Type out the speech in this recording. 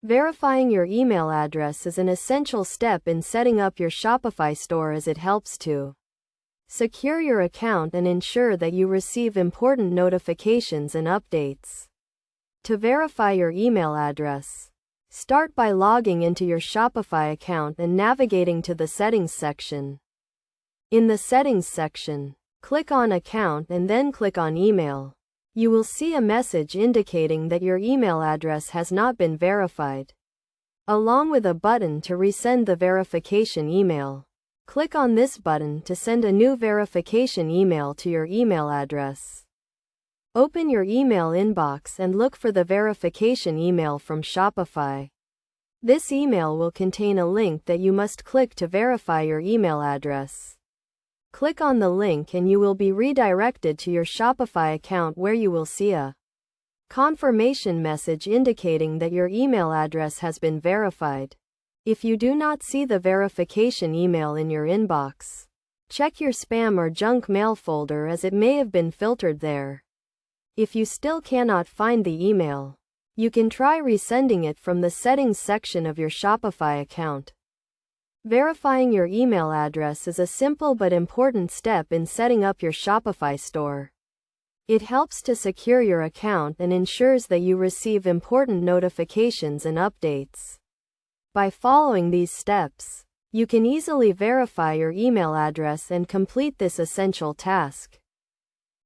Verifying your email address is an essential step in setting up your Shopify store as it helps to secure your account and ensure that you receive important notifications and updates. To verify your email address, start by logging into your Shopify account and navigating to the Settings section. In the Settings section, click on Account and then click on Email. You will see a message indicating that your email address has not been verified, along with a button to resend the verification email. Click on this button to send a new verification email to your email address. Open your email inbox and look for the verification email from Shopify. This email will contain a link that you must click to verify your email address. Click on the link and you will be redirected to your Shopify account where you will see a confirmation message indicating that your email address has been verified. If you do not see the verification email in your inbox, check your spam or junk mail folder as it may have been filtered there. If you still cannot find the email, you can try resending it from the Settings section of your Shopify account. Verifying your email address is a simple but important step in setting up your Shopify store. It helps to secure your account and ensures that you receive important notifications and updates. By following these steps, you can easily verify your email address and complete this essential task.